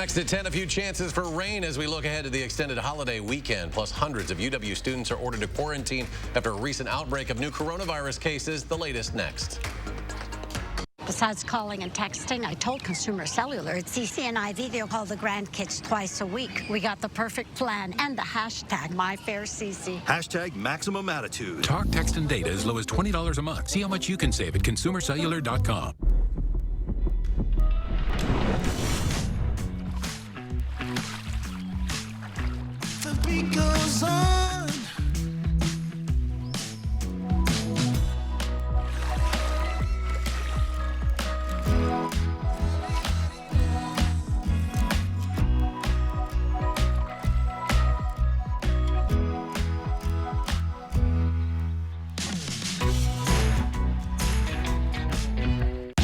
Next at 10, a few chances for rain as we look ahead to the extended holiday weekend. Plus, hundreds of UW students are ordered to quarantine after a recent outbreak of new coronavirus cases. The latest next. Besides calling and texting, I told Consumer Cellular at CCNI video call the grandkids twice a week. We got the perfect plan and the hashtag MyFairCC. Hashtag maximum attitude. Talk, text, and data as low as $20 a month. See how much you can save at consumercellular.com. The beat goes on.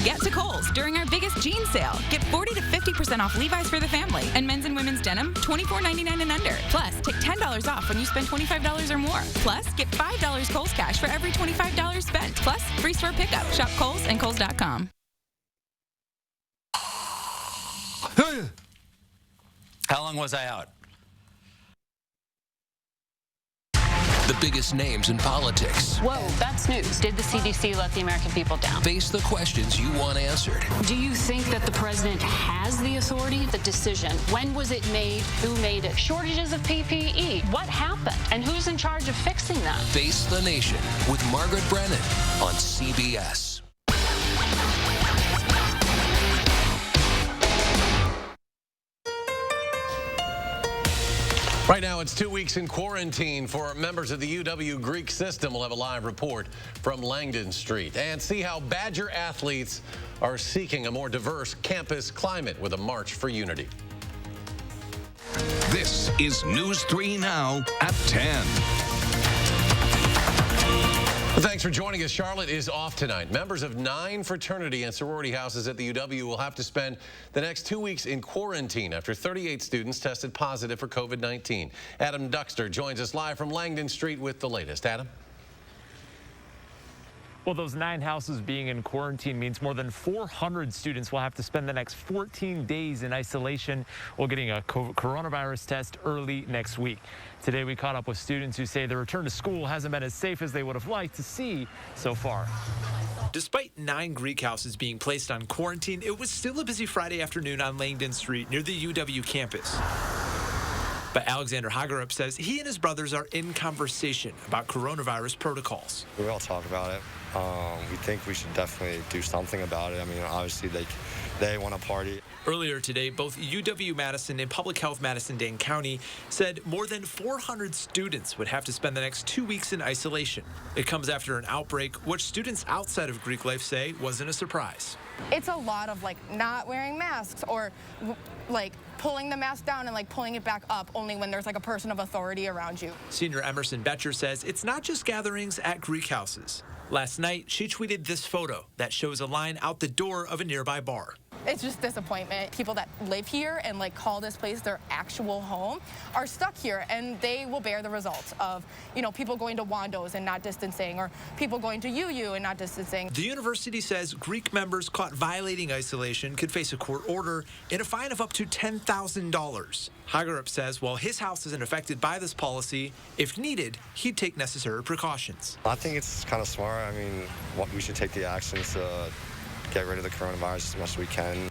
Get to Kohl's during our biggest jean sale. Get 40 to 50% off Levi's for the family. And men's and women's denim, $24.99 and under. Plus, take $10 off when you spend $25 or more. Plus, get $5 Kohl's cash for every $25 spent. Plus, free store pickup. Shop Kohl's and Kohl's.com. How long was I out? The biggest names in politics. Whoa, that's news. Did the CDC let the American people down? Face the questions you want answered. Do you think that the president has the authority? The decision, when was it made? Who made it? Shortages of PPE. What happened? And who's in charge of fixing that? Face the Nation with Margaret Brennan on CBS. Right now, it's 2 weeks in quarantine for members of the UW Greek system. We'll have a live report from Langdon Street and see how Badger athletes are seeking a more diverse campus climate with a March for Unity. This is News 3 Now at 10. Thanks for joining us. Charlotte is off tonight. Members of 9 fraternity and sorority houses at the UW will have to spend the next 2 weeks in quarantine after 38 students tested positive for COVID-19. Adam Duxter joins us live from Langdon Street with the latest. Adam? Well, those 9 houses being in quarantine means more than 400 students will have to spend the next 14 days in isolation while getting a coronavirus test early next week. Today, we caught up with students who say the return to school hasn't been as safe as they would have liked to see so far. Despite 9 Greek houses being placed on quarantine, it was still a busy Friday afternoon on Langdon Street near the UW campus. But Alexander Hagerup says he and his brothers are in conversation about coronavirus protocols. We all talk about it. We think we should definitely do something about it. I mean, obviously, they want to party. Earlier today, both UW-Madison and Public Health Madison-Dane County said more than 400 students would have to spend the next 2 weeks in isolation. It comes after an outbreak, which students outside of Greek life say wasn't a surprise. It's a lot of not wearing masks or pulling the mask down and pulling it back up only when there's a person of authority around you. Senior Emerson Betcher says it's not just gatherings at Greek houses. Last night, she tweeted this photo that shows a line out the door of a nearby bar. It's just disappointment. People that live here and call this place their actual home are stuck here, and they will bear the results of, people going to Wando's and not distancing, or people going to UU and not distancing. The university says Greek members caught violating isolation could face a court order and a fine of up to $10,000. Hagerup says while his house isn't affected by this policy, if needed, he'd take necessary precautions. I think it's kind of smart. I mean, we should take the actions to get rid of the coronavirus as much as we can.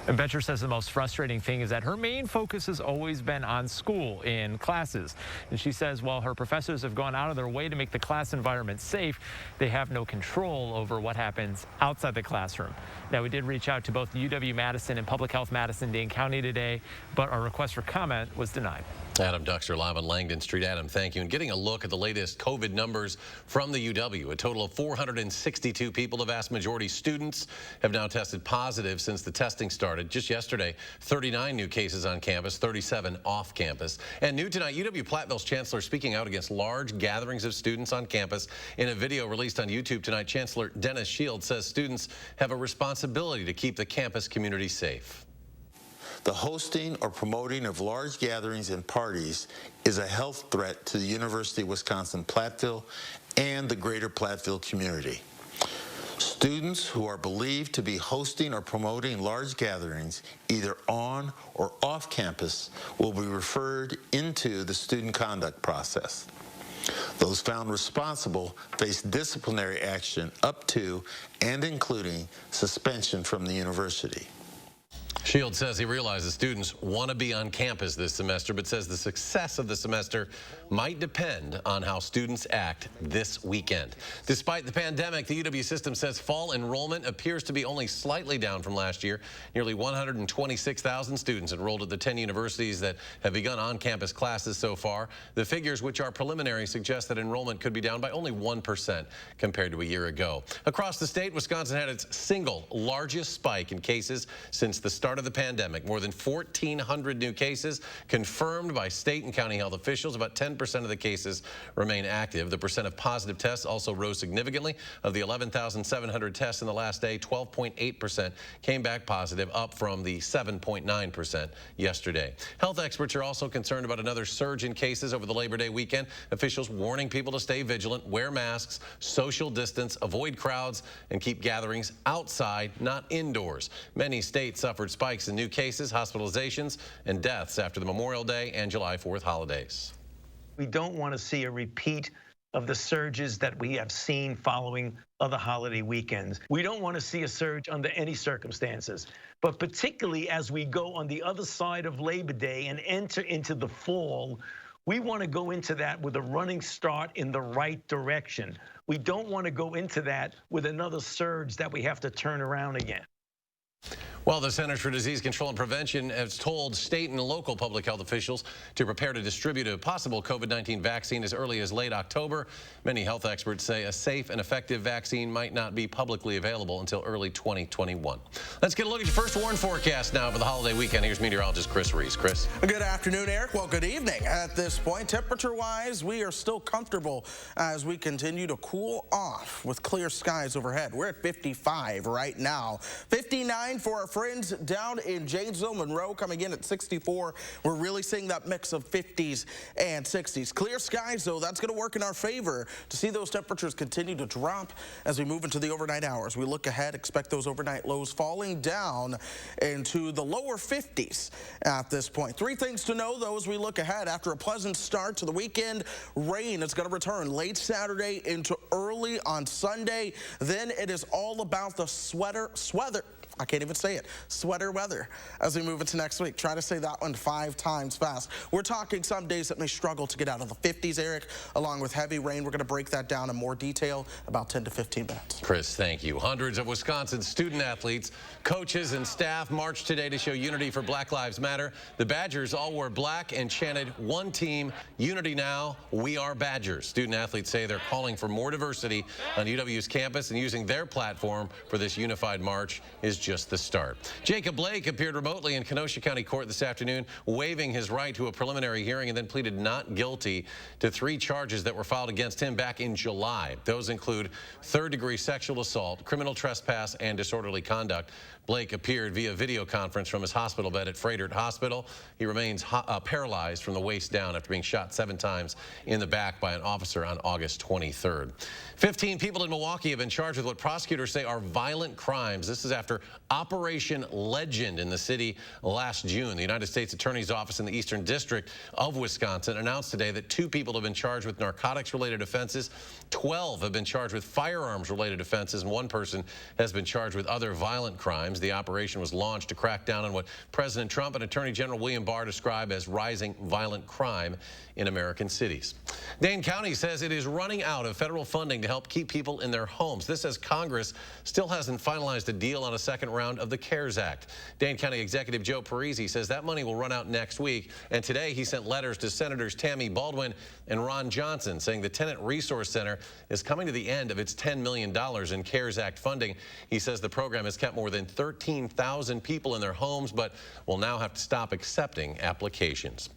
And Betcher says the most frustrating thing is that her main focus has always been on school, in classes. And she says while her professors have gone out of their way to make the class environment safe, they have no control over what happens outside the classroom. Now, we did reach out to both UW-Madison and Public Health Madison-Dane County today, but our request for comment was denied. Adam Duxter live on Langdon Street. Adam, thank you. And getting a look at the latest COVID numbers from the UW. A total of 462 people, the vast majority students, have now tested positive since the testing started. Just yesterday, 39 new cases on campus, 37 off campus. And new tonight, UW-Platteville's chancellor speaking out against large gatherings of students on campus. In a video released on YouTube tonight, Chancellor Dennis Shields says students have a responsibility to keep the campus community safe. The hosting or promoting of large gatherings and parties is a health threat to the University of Wisconsin-Platteville and the greater Platteville community. Students who are believed to be hosting or promoting large gatherings, either on or off campus, will be referred into the student conduct process. Those found responsible face disciplinary action up to and including suspension from the university. Shields says he realizes students want to be on campus this semester, but says the success of the semester might depend on how students act this weekend. Despite the pandemic, the UW system says fall enrollment appears to be only slightly down from last year. Nearly 126,000 students enrolled at the 10 universities that have begun on-campus classes so far. The figures, which are preliminary, suggest that enrollment could be down by only 1% compared to a year ago. Across the state, Wisconsin had its single largest spike in cases since the start of the pandemic. More than 1,400 new cases confirmed by state and county health officials. About 10% of the cases remain active. The percent of positive tests also rose significantly. Of the 11,700 tests in the last day, 12.8% came back positive, up from the 7.9% yesterday. Health experts are also concerned about another surge in cases over the Labor Day weekend. Officials warning people to stay vigilant, wear masks, social distance, avoid crowds, and keep gatherings outside, not indoors. Many states suffered spikes in new cases, hospitalizations, and deaths after the Memorial Day and July 4th holidays. We don't want to see a repeat of the surges that we have seen following other holiday weekends. We don't want to see a surge under any circumstances, but particularly as we go on the other side of Labor Day and enter into the fall, we want to go into that with a running start in the right direction. We don't want to go into that with another surge that we have to turn around again. Well, the Centers for Disease Control and Prevention has told state and local public health officials to prepare to distribute a possible COVID-19 vaccine as early as late October. Many health experts say a safe and effective vaccine might not be publicly available until early 2021. Let's get a look at your first warn forecast now for the holiday weekend. Here's meteorologist Chris Reese. Chris. Good afternoon, Eric. Well, good evening. At this point, temperature-wise, we are still comfortable as we continue to cool off with clear skies overhead. We're at 55 right now. 59 for our friends down in Janesville. Monroe coming in at 64. We're really seeing that mix of 50s and 60s. Clear skies, though, that's going to work in our favor to see those temperatures continue to drop as we move into the overnight hours. We look ahead, expect those overnight lows falling down into the lower 50s at this point. Three things to know, though, as we look ahead. After a pleasant start to the weekend, rain is going to return late Saturday into early on Sunday. Then it is all about the sweater weather as we move into next week. Try to say that one 5 times fast. We're talking some days that may struggle to get out of the 50s, Eric, along with heavy rain. We're going to break that down in more detail about 10 to 15 minutes. Chris, thank you. Hundreds of Wisconsin student athletes, coaches, and staff marched today to show unity for Black Lives Matter. The Badgers all wore black and chanted, "One team, unity now, we are Badgers." Student athletes say they're calling for more diversity on UW's campus, and using their platform for this unified march is just the start. Jacob Blake appeared remotely in Kenosha County Court this afternoon, waiving his right to a preliminary hearing, and then pleaded not guilty to 3 charges that were filed against him back in July. Those include third-degree sexual assault, criminal trespass, and disorderly conduct. Blake appeared via video conference from his hospital bed at Frederick Hospital. He remains paralyzed from the waist down after being shot 7 times in the back by an officer on August 23rd. 15 people in Milwaukee have been charged with what prosecutors say are violent crimes. This is after Operation Legend in the city last June. The United States Attorney's Office in the Eastern District of Wisconsin announced today that 2 people have been charged with narcotics-related offenses, 12 have been charged with firearms-related offenses, and 1 person has been charged with other violent crimes. The operation was launched to crack down on what President Trump and Attorney General William Barr describe as rising violent crime in American cities. Dane County says it is running out of federal funding to help keep people in their homes. This as Congress still hasn't finalized a deal on a second round of the CARES Act. Dane County Executive Joe Parisi says that money will run out next week, and today he sent letters to Senators Tammy Baldwin and Ron Johnson saying the Tenant Resource Center is coming to the end of its $10 million in CARES Act funding. He says the program has kept more than 13,000 people in their homes, but will now have to stop accepting applications.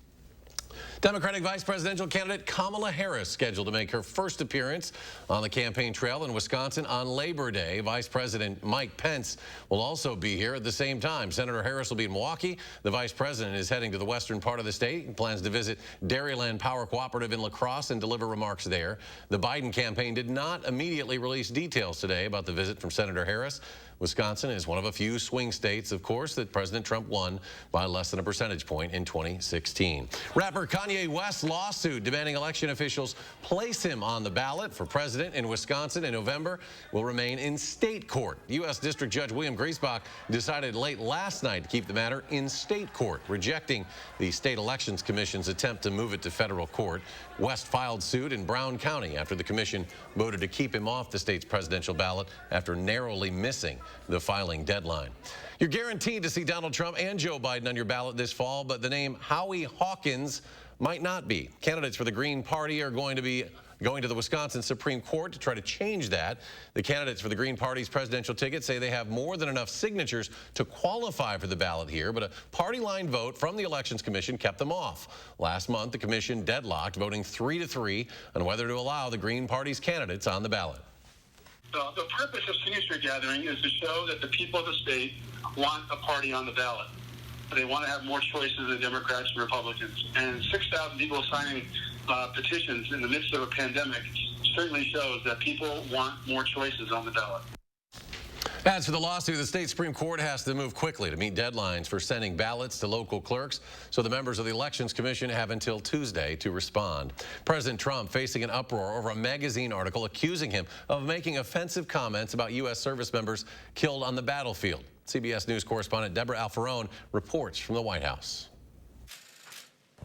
Democratic Vice Presidential candidate Kamala Harris scheduled to make her first appearance on the campaign trail in Wisconsin on Labor Day. Vice President Mike Pence will also be here at the same time. Senator Harris will be in Milwaukee. The vice president is heading to the western part of the state and plans to visit Dairyland Power Cooperative in La Crosse and deliver remarks there. The Biden campaign did not immediately release details today about the visit from Senator Harris. Wisconsin is one of a few swing states, of course, that President Trump won by less than a percentage point in 2016. Rapper Kanye West's lawsuit demanding election officials place him on the ballot for president in Wisconsin in November will remain in state court. U.S. District Judge William Griesbach decided late last night to keep the matter in state court, rejecting the State Elections Commission's attempt to move it to federal court. West filed suit in Brown County after the commission voted to keep him off the state's presidential ballot after narrowly missing the filing deadline. You're guaranteed to see Donald Trump and Joe Biden on your ballot this fall, but the name Howie Hawkins might not be. Candidates for the Green Party are going to the Wisconsin Supreme Court to try to change that. The candidates for the Green Party's presidential ticket say they have more than enough signatures to qualify for the ballot here, but a party-line vote from the Elections Commission kept them off. Last month, the commission deadlocked, voting 3-3 on whether to allow the Green Party's candidates on the ballot. The purpose of signature gathering is to show that the people of the state want a party on the ballot. They want to have more choices than Democrats and Republicans. And 6,000 people signing petitions in the midst of a pandemic certainly shows that people want more choices on the ballot. As for the lawsuit, the state Supreme Court has to move quickly to meet deadlines for sending ballots to local clerks, so the members of the Elections Commission have until Tuesday to respond. President Trump facing an uproar over a magazine article accusing him of making offensive comments about U.S. service members killed on the battlefield. CBS News correspondent Deborah Alfarone reports from the White House.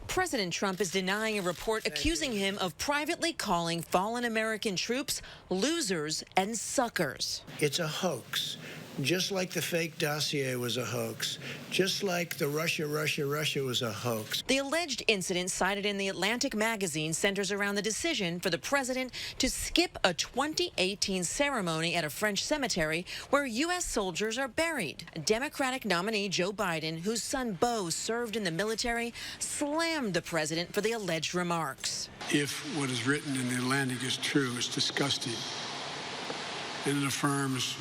President Trump is denying a report accusing him of privately calling fallen American troops losers and suckers. It's a hoax. Just like the fake dossier was a hoax, just like the Russia was a hoax. The alleged incident cited in the Atlantic magazine centers around the decision for the president to skip a 2018 ceremony at a French cemetery where U.S. soldiers are buried. Democratic nominee Joe Biden, whose son Beau served in the military, slammed the president for the alleged remarks. If what is written in the Atlantic is true, it's disgusting, and it affirms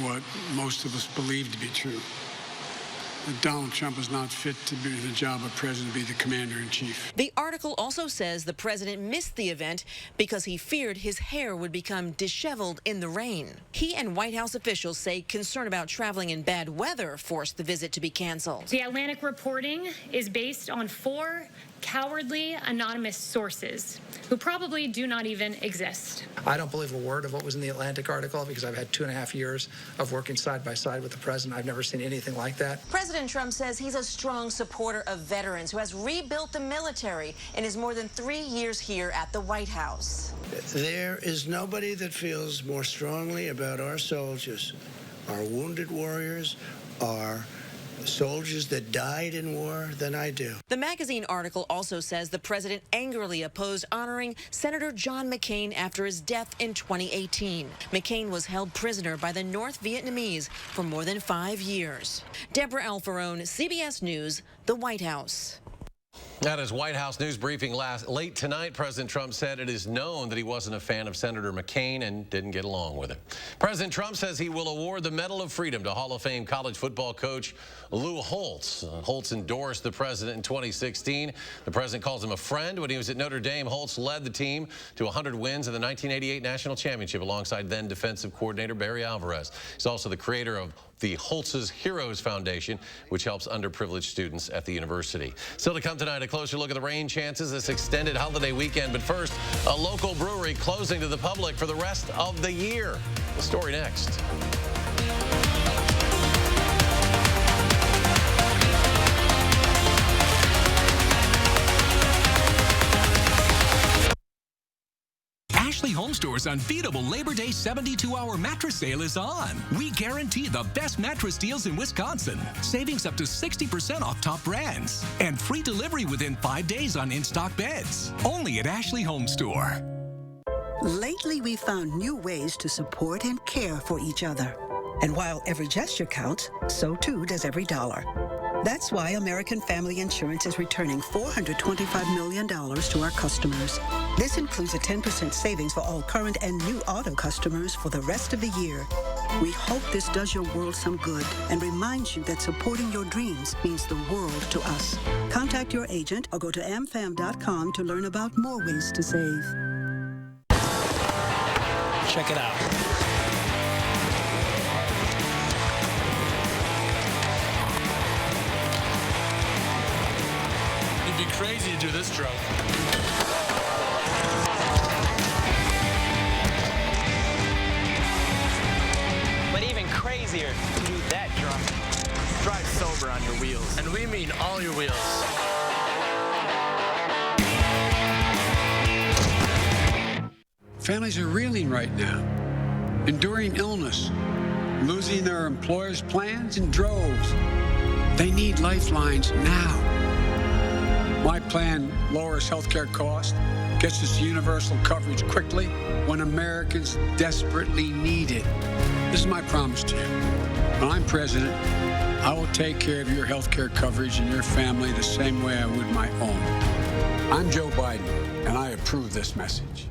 what most of us believe to be true, that Donald Trump is not fit to be the job of president, to be the commander-in-chief. The article also says the president missed the event because he feared his hair would become disheveled in the rain. He and White House officials say concern about traveling in bad weather forced the visit to be canceled. The Atlantic reporting is based on 4 cowardly anonymous sources who probably do not even exist. I don't believe a word of what was in the Atlantic article because I've had 2.5 years of working side by side with the president. I've never seen anything like that. President Trump says he's a strong supporter of veterans who has rebuilt the military in his more than 3 years here at the White House. There is nobody that feels more strongly about our soldiers, our wounded warriors, our soldiers that died in war than I do. The magazine article also says the president angrily opposed honoring Senator John McCain after his death in 2018. McCain was held prisoner by the North Vietnamese for more than 5 years. Deborah Alfarone, CBS News, the White House. At his White House news briefing late tonight, President Trump said it is known that he wasn't a fan of Senator McCain and didn't get along with him. President Trump says he will award the Medal of Freedom to Hall of Fame college football coach Lou Holtz. Holtz endorsed the president in 2016. The president calls him a friend. When he was at Notre Dame, Holtz led the team to 100 wins in the 1988 national championship alongside then defensive coordinator Barry Alvarez. He's also the creator of the Holtz's Heroes Foundation, which helps underprivileged students at the university. Still to come tonight, a closer look at the rain chances this extended holiday weekend. But first, a local brewery closing to the public for the rest of the year. The story next. Ashley Home Store's unbeatable Labor Day 72-hour mattress sale is on. We guarantee the best mattress deals in Wisconsin. Savings up to 60% off top brands. And free delivery within 5 days on in-stock beds. Only at Ashley Home Store. Lately, we've found new ways to support and care for each other. And while every gesture counts, so too does every dollar. That's why American Family Insurance is returning $425 million to our customers. This includes a 10% savings for all current and new auto customers for the rest of the year. We hope this does your world some good and reminds you that supporting your dreams means the world to us. Contact your agent or go to amfam.com to learn about more ways to save. Check it out. It'd be crazy to do this stroke. But even crazier to do that drunk. Drive sober on your wheels. And we mean all your wheels. Families are reeling right now, enduring illness, losing their employers' plans in droves. They need lifelines now. My plan lowers healthcare costs, gets us universal coverage quickly when Americans desperately need it. This is my promise to you. When I'm president, I will take care of your healthcare coverage and your family the same way I would my own. I'm Joe Biden, and I approve this message.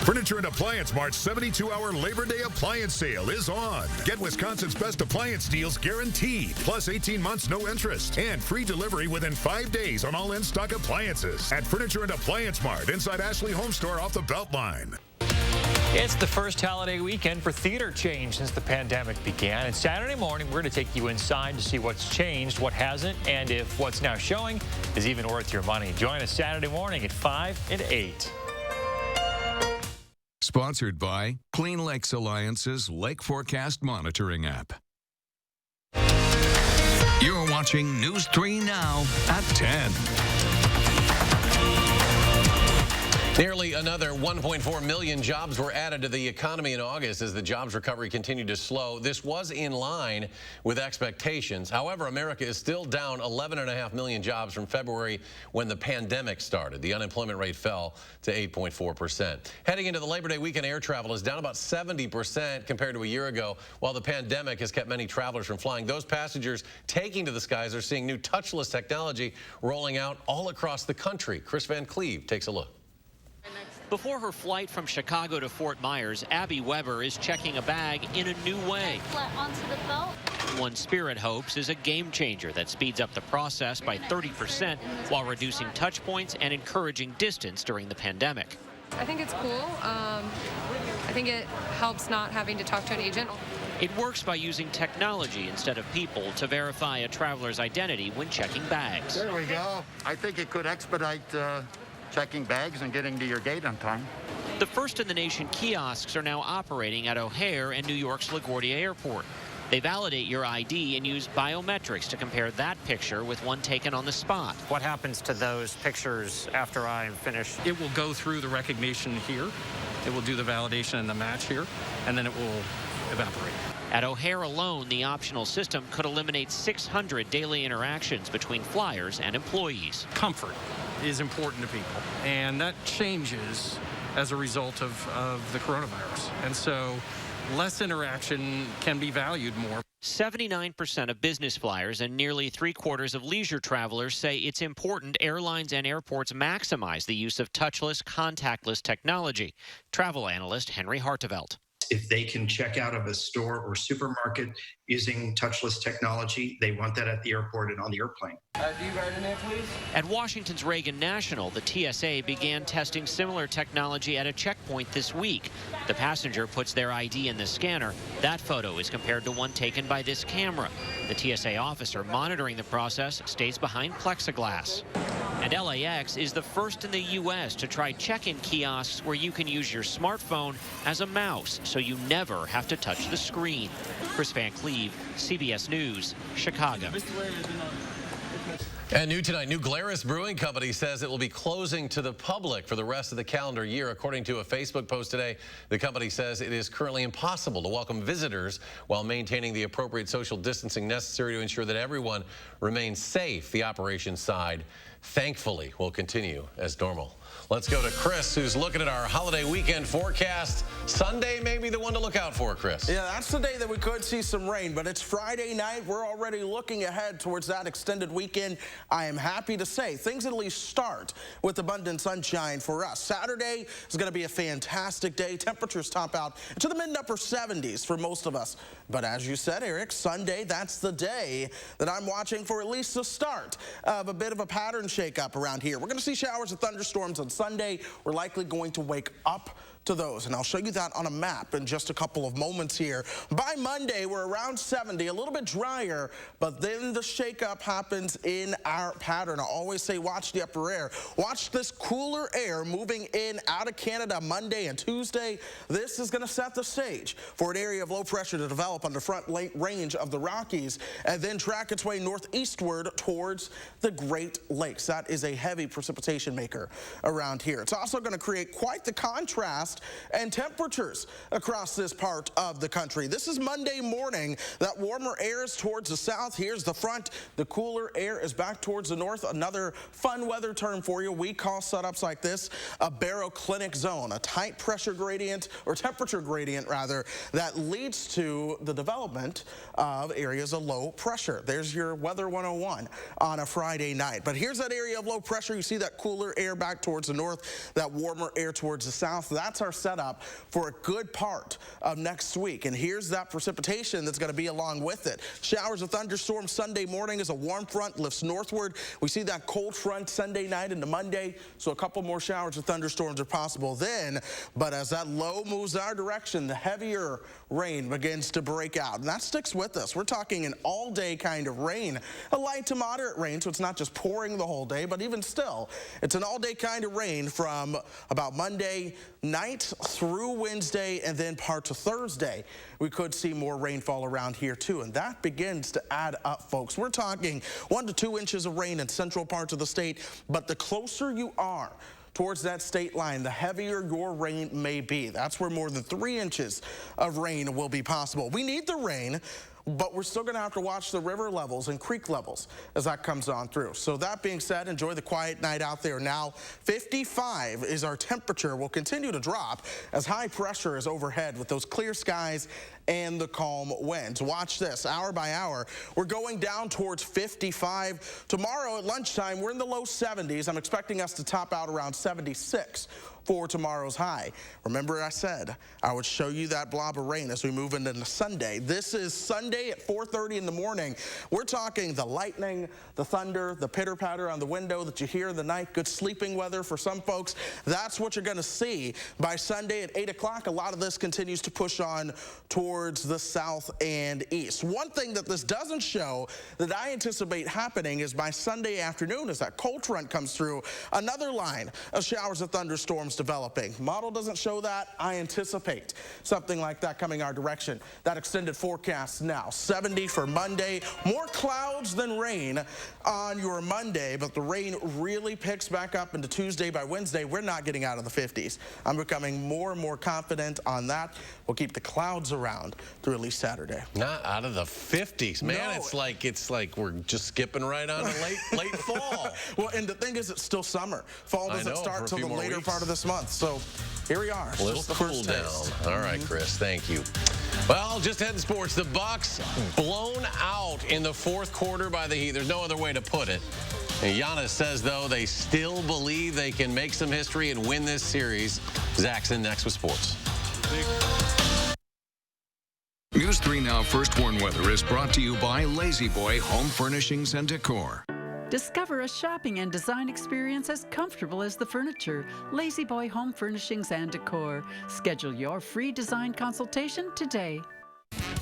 Furniture and Appliance Mart's 72-hour Labor Day appliance sale is on. Get Wisconsin's best appliance deals guaranteed, plus 18 months no interest, and free delivery within 5 days on all in-stock appliances at Furniture and Appliance Mart inside Ashley Home Store off the Beltline. It's the first holiday weekend for theater change since the pandemic began. And Saturday morning, we're going to take you inside to see what's changed, what hasn't, and if what's now showing is even worth your money. Join us Saturday morning at 5 and 8. Sponsored by Clean Lakes Alliance's Lake Forecast Monitoring app. You're watching News 3 Now at 10. Nearly another 1.4 million jobs were added to the economy in August as the jobs recovery continued to slow. This was in line with expectations. However, America is still down 11.5 million jobs from February when the pandemic started. The unemployment rate fell to 8.4%. Heading into the Labor Day weekend, air travel is down about 70% compared to a year ago. While the pandemic has kept many travelers from flying, those passengers taking to the skies are seeing new touchless technology rolling out all across the country. Chris Van Cleve takes a look. Before her flight from Chicago to Fort Myers, Abby Weber is checking a bag in a new way. Onto the belt. One Spirit hopes is a game changer that speeds up the process by 30% while reducing touch points and encouraging distance during the pandemic. I think it's cool. I think it helps not having to talk to an agent. It works by using technology instead of people to verify a traveler's identity when checking bags. There we go. I think it could expedite checking bags and getting to your gate on time. The first in the nation kiosks are now operating at O'Hare and New York's LaGuardia Airport. They validate your ID and use biometrics to compare that picture with one taken on the spot. What happens to those pictures after I'm finished? It will go through the recognition here. It will do the validation and the match here, and then it will evaporate. At O'Hare alone, the optional system could eliminate 600 daily interactions between flyers and employees. Comfort is important to people, and that changes as a result of the coronavirus. And so less interaction can be valued more. 79% of business flyers and nearly 3/4 of leisure travelers say it's important airlines and airports maximize the use of touchless, contactless technology. Travel analyst Henry Hartevelt. If they can check out of a store or supermarket using touchless technology, they want that at the airport and on the airplane. Do you write in there, please? At Washington's Reagan National, the TSA began testing similar technology at a checkpoint this week. The passenger puts their ID in the scanner. That photo is compared to one taken by this camera. The TSA officer monitoring the process stays behind plexiglass. And LAX is the first in the U.S. to try check-in kiosks where you can use your smartphone as a mouse so you never have to touch the screen. Chris Van Cleve, CBS News, Chicago. And new tonight, New Glarus Brewing Company says it will be closing to the public for the rest of the calendar year. According to a Facebook post today, the company says it is currently impossible to welcome visitors while maintaining the appropriate social distancing necessary to ensure that everyone remains safe. The operations side, thankfully, will continue as normal. Let's go to Chris, who's looking at our holiday weekend forecast. Sunday may be the one to look out for, Chris. Yeah, that's the day that we could see some rain, but it's Friday night. We're already looking ahead towards that extended weekend. I am happy to say things at least start with abundant sunshine for us. Saturday is going to be a fantastic day. Temperatures top out to the mid and upper 70s for most of us. But as you said, Eric, Sunday, that's the day that I'm watching for at least the start of a bit of a pattern shakeup around here. We're going to see showers of thunderstorms on Sunday. We're likely going to wake up to those, and I'll show you that on a map in just a couple of moments here. By Monday, we're around 70, a little bit drier, but then the shakeup happens in our pattern. I always say watch the upper air. Watch this cooler air moving in out of Canada Monday and Tuesday. This is going to set the stage for an area of low pressure to develop on the front range of the Rockies and then track its way northeastward towards the Great Lakes. That is a heavy precipitation maker around here. It's also going to create quite the contrast and temperatures across this part of the country. This is Monday morning. That warmer air is towards the south. Here's the front. The cooler air is back towards the north. Another fun weather term for you. We call setups like this a baroclinic zone, a tight pressure gradient, or temperature gradient rather, that leads to the development of areas of low pressure. There's your Weather 101 on a Friday night. But here's that area of low pressure. You see that cooler air back towards the north, that warmer air towards the south. That's our setup for a good part of next week. And here's that precipitation that's going to be along with it. Showers of thunderstorms Sunday morning as a warm front lifts northward. We see that cold front Sunday night into Monday, so a couple more showers of thunderstorms are possible then. But as that low moves our direction, the heavier rain begins to break out. And that sticks with us. We're talking an all-day kind of rain, a light to moderate rain, so it's not just pouring the whole day, but even still, it's an all-day kind of rain from about Monday night through Wednesday and then parts of Thursday. We could see more rainfall around here too, and that begins to add up, folks. We're talking 1 to 2 inches of rain in central parts of the state, but the closer you are towards that state line, the heavier your rain may be. That's where more than 3 inches of rain will be possible. We need the rain, but we're still going to have to watch the river levels and creek levels as that comes on through. So that being said, enjoy the quiet night out there. Now, 55 is our temperature. Will continue to drop as high pressure is overhead with those clear skies and the calm winds. Watch this, hour by hour. We're going down towards 55. Tomorrow at lunchtime, we're in the low 70s. I'm expecting us to top out around 76 for tomorrow's high. Remember I said I would show you that blob of rain as we move into Sunday. This is Sunday at 4:30 in the morning. We're talking the lightning, the thunder, the pitter-patter on the window that you hear in the night. Good sleeping weather for some folks. That's what you're going to see by Sunday at 8 o'clock. A lot of this continues to push on towards the south and east. One thing that this doesn't show that I anticipate happening is by Sunday afternoon as that cold front comes through, another line of showers of thunderstorms developing. Model doesn't show that. I anticipate something like that coming our direction. That extended forecast now. 70 for Monday. More clouds than rain on your Monday, but the rain really picks back up into Tuesday. By Wednesday, we're not getting out of the 50s. I'm becoming more and more confident on that. We'll keep the clouds around through at least Saturday. Not out of the 50s, man. No. It's like we're just skipping right on to late fall. Well, and the thing is, it's still summer. Fall doesn't start till the later part of this month. So here we are. A little cool down. All right, Chris, thank you. Well, just heading sports. The Bucks blown out in the fourth quarter by the Heat. There's no other way to put it. And Giannis says, though, they still believe they can make some history and win this series. Zach's in next with sports. News 3 Now First Warn Weather is brought to you by Lazy Boy Home Furnishings and Decor. Discover a shopping and design experience as comfortable as the furniture. Lazy Boy Home Furnishings and Decor. Schedule your free design consultation today.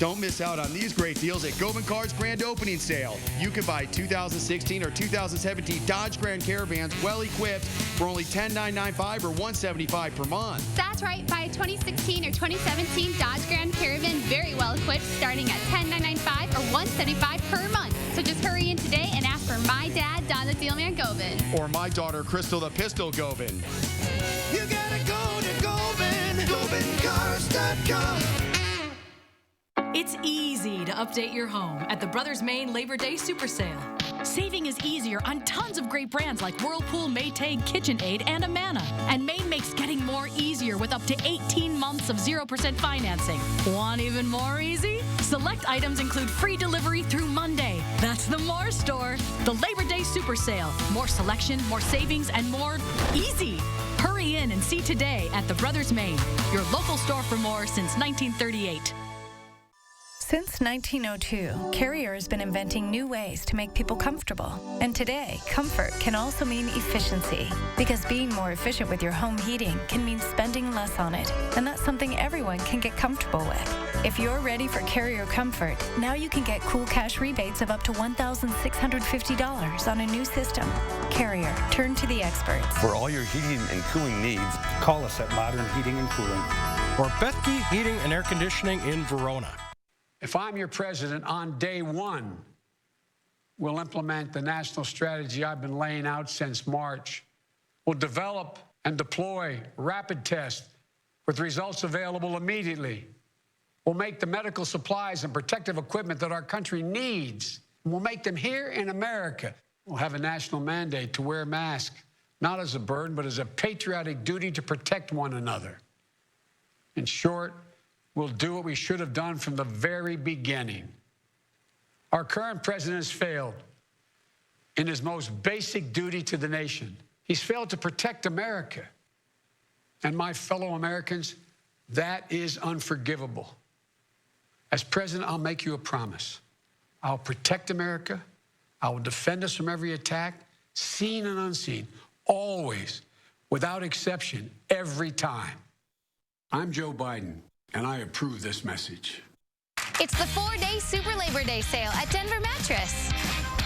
Don't miss out on these great deals at Govan Cars Grand Opening Sale. You can buy 2016 or 2017 Dodge Grand Caravans well-equipped for only $10,995 or $175 per month. That's right. Buy a 2016 or 2017 Dodge Grand Caravan very well-equipped starting at $10,995 or $175 per month. So just hurry in today and ask for my dad, Don the Dealman Govan. Or my daughter, Crystal the Pistol Govan. You gotta go to Govan, GovanCars.com. It's easy to update your home at the Brothers Maine Labor Day Super Sale. Saving is easier on tons of great brands like Whirlpool, Maytag, KitchenAid, and Amana. And Maine makes getting more easier with up to 18 months of 0% financing. Want even more easy? Select items include free delivery through Monday. That's the More Store. The Labor Day Super Sale. More selection, more savings, and more easy. Hurry in and see today at the Brothers Maine, your local store for more since 1938. Since 1902, Carrier has been inventing new ways to make people comfortable. And today, comfort can also mean efficiency, because being more efficient with your home heating can mean spending less on it. And that's something everyone can get comfortable with. If you're ready for Carrier comfort, now you can get cool cash rebates of up to $1,650 on a new system. Carrier, turn to the experts. For all your heating and cooling needs, call us at Modern Heating and Cooling. Or Bethke Heating and Air Conditioning in Verona. If I'm your president, on day one, we'll implement the national strategy I've been laying out since March. We'll develop and deploy rapid tests with results available immediately. We'll make the medical supplies and protective equipment that our country needs. We'll make them here in America. We'll have a national mandate to wear masks, not as a burden, but as a patriotic duty to protect one another. In short, we'll do what we should have done from the very beginning. Our current president has failed in his most basic duty to the nation. He's failed to protect America. And my fellow Americans, that is unforgivable. As president, I'll make you a promise. I'll protect America. I will defend us from every attack, seen and unseen, always, without exception, every time. I'm Joe Biden, and I approve this message. It's the 4-day Super Labor Day sale at Denver Mattress.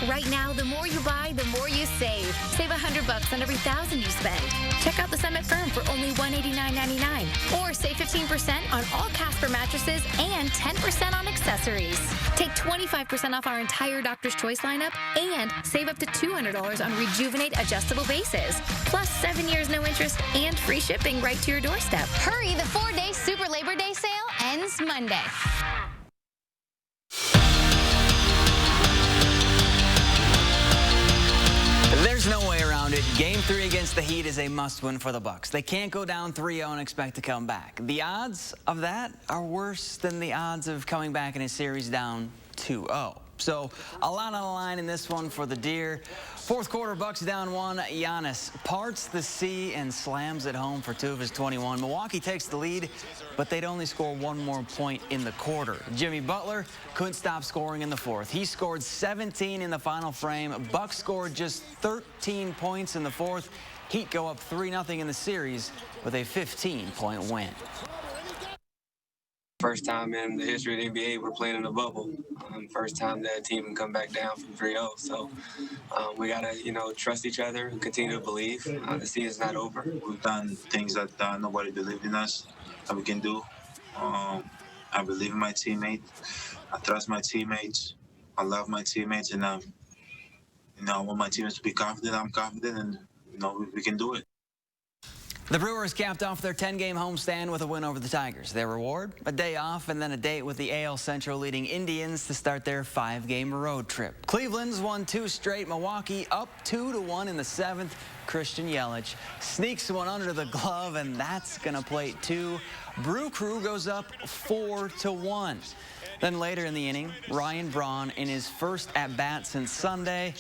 Right now, the more you buy, the more you save. Save $100 on every $1,000 you spend. Check out the Summit Firm for only $189.99. Or save 15% on all Casper mattresses and 10% on accessories. Take 25% off our entire Doctor's Choice lineup and save up to $200 on Rejuvenate adjustable bases. Plus 7 years no interest and free shipping right to your doorstep. Hurry, the 4-day Super Labor Day sale ends Monday. There's no way around it. Game 3 against the Heat is a must-win for the Bucks. They can't go down 3-0 and expect to come back. The odds of that are worse than the odds of coming back in a series down 2-0. So a lot on the line in this one for the Deer. Fourth quarter, Bucks down 1. Giannis parts the sea and slams it home for 2 of his 21. Milwaukee takes the lead, but they'd only score 1 more point in the quarter. Jimmy Butler couldn't stop scoring in the fourth. He scored 17 in the final frame. Bucks scored just 13 points in the fourth. Heat go up 3-0 in the series with a 15-point win. First time in the history of the NBA we're playing in a bubble. First time that a team can come back down from 3-0. So we got to, trust each other and continue to believe. The season's not over. We've done things that nobody believed in us that we can do. I believe in my teammate. I trust my teammates. I love my teammates. And, I want my teammates to be confident. I'm confident. And, we can do it. The Brewers capped off their 10-game homestand with a win over the Tigers. Their reward, a day off and then a date with the AL Central leading Indians to start their 5-game road trip. Cleveland's won 2 straight. Milwaukee up 2-1 in the 7th. Christian Yelich sneaks one under the glove, and that's going to plate 2. Brew Crew goes up 4-1. Then later in the inning, Ryan Braun, in his first at-bat since Sunday,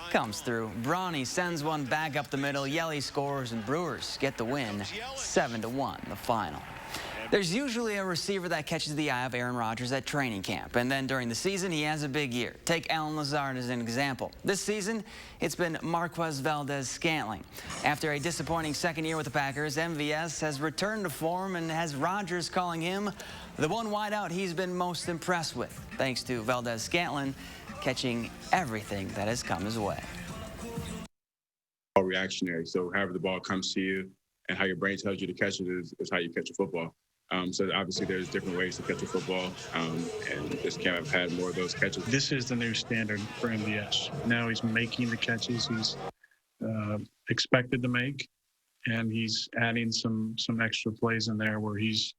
comes through. Brawny sends one back up the middle. Yelly scores, and Brewers get the win, 7-1, the final. There's usually a receiver that catches the eye of Aaron Rodgers at training camp, and then during the season, he has a big year. Take Allen Lazard as an example. This season, it's been Marquez Valdez-Scantling. After a disappointing second year with the Packers, MVS has returned to form and has Rodgers calling him the one wideout he's been most impressed with, thanks to Valdez-Scantling catching everything that has come his way. All reactionary, so however the ball comes to you and how your brain tells you to catch it is how you catch a football. So obviously there's different ways to catch a football, and this camp I've had more of those catches. This is the new standard for MVS. Now he's making the catches he's expected to make, and he's adding some extra plays in there where he's,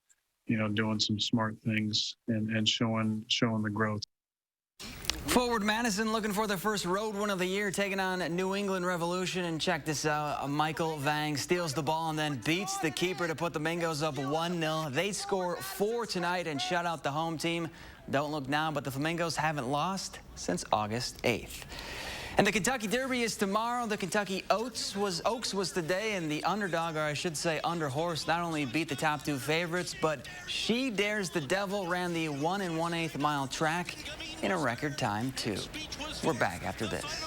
doing some smart things and showing the growth. Forward Madison looking for their first road win of the year, taking on New England Revolution. And check this out. Michael Vang steals the ball and then beats the keeper to put the Mingos up 1-0. They score 4 tonight and shut out the home team. Don't look now, but the Flamingos haven't lost since August 8th. And the Kentucky Derby is tomorrow. The Kentucky Oaks was today, and the underdog, or I should say underhorse, not only beat the top 2 favorites, but She Dares the Devil ran the 1 1/8 mile track in a record time, too. We're back after this.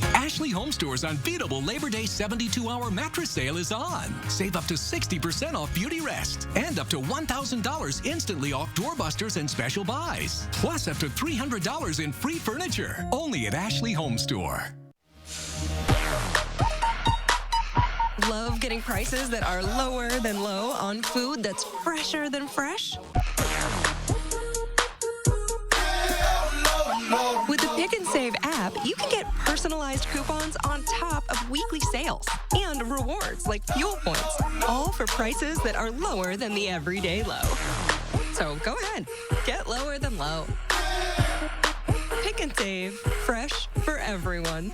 Ashley Home Store's unbeatable Labor Day 72-hour mattress sale is on. Save up to 60% off Beauty Rest and up to $1,000 instantly off doorbusters and special buys. Plus up to $300 in free furniture. Only at Ashley Home Store. Love getting prices that are lower than low on food that's fresher than fresh? With the Pick and Save app, you can get personalized coupons on top of weekly sales and rewards like fuel points, all for prices that are lower than the everyday low. So go ahead, get lower than low. Pick and Save, fresh for everyone.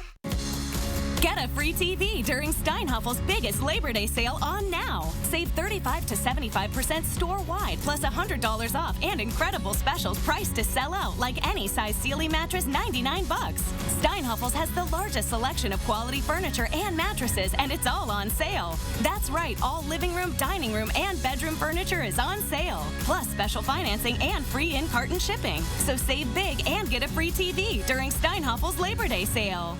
Get a free TV during Steinhaffel's biggest Labor Day sale on now. Save 35 to 75% store-wide, plus $100 off and incredible specials priced to sell out, like any size Sealy mattress, $99. Steinhaffel's has the largest selection of quality furniture and mattresses, and it's all on sale. That's right, all living room, dining room, and bedroom furniture is on sale. Plus special financing and free in-carton shipping. So save big and get a free TV during Steinhaffel's Labor Day sale.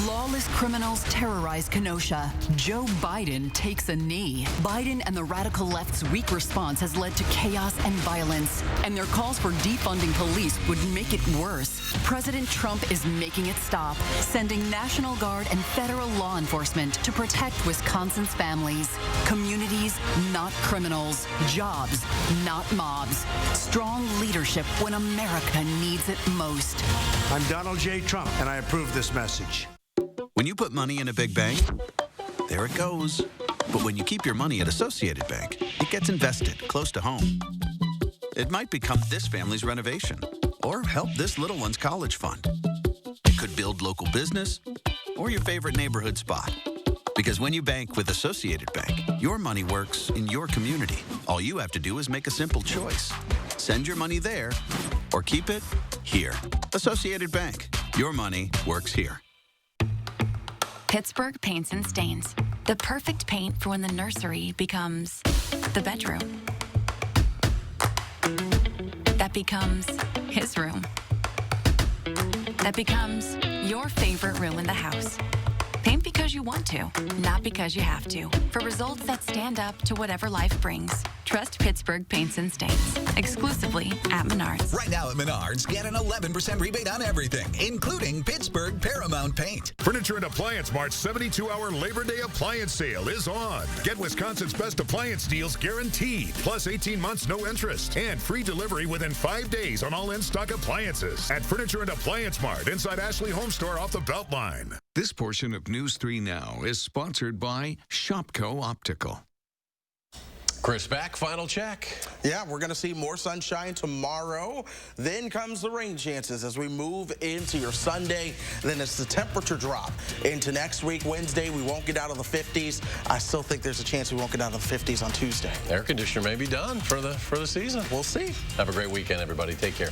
Lawless criminals terrorize Kenosha. Joe Biden takes a knee. Biden and the radical left's weak response has led to chaos and violence, and their calls for defunding police would make it worse. President Trump is making it stop, sending National Guard and federal law enforcement to protect Wisconsin's families. Communities, not criminals. Jobs, not mobs. Strong leadership when America needs it most. I'm Donald J. Trump, and I approve this message. When you put money in a big bank, there it goes. But when you keep your money at Associated Bank, it gets invested close to home. It might become this family's renovation or help this little one's college fund. It could build local business or your favorite neighborhood spot. Because when you bank with Associated Bank, your money works in your community. All you have to do is make a simple choice. Send your money there or keep it here. Associated Bank. Your money works here. Pittsburgh Paints and Stains. The perfect paint for when the nursery becomes the bedroom. That becomes his room. That becomes your favorite room in the house. Paint because you want to, not because you have to. For results that stand up to whatever life brings. Trust Pittsburgh Paints and Stains. Exclusively at Menards. Right now at Menards, get an 11% rebate on everything, including Pittsburgh Paramount Paint. Furniture and Appliance Mart's 72-hour Labor Day appliance sale is on. Get Wisconsin's best appliance deals guaranteed, plus 18 months no interest, and free delivery within 5 days on all in-stock appliances at Furniture and Appliance Mart inside Ashley Home Store off the Beltline. This portion of News 3 Now is sponsored by Shopko Optical. Chris, back, final check. Yeah, we're going to see more sunshine tomorrow. Then comes the rain chances as we move into your Sunday. Then it's the temperature drop into next week. Wednesday, we won't get out of the 50s. I still think there's a chance we won't get out of the 50s on Tuesday. Air conditioner may be done for the season. We'll see. Have a great weekend, everybody. Take care.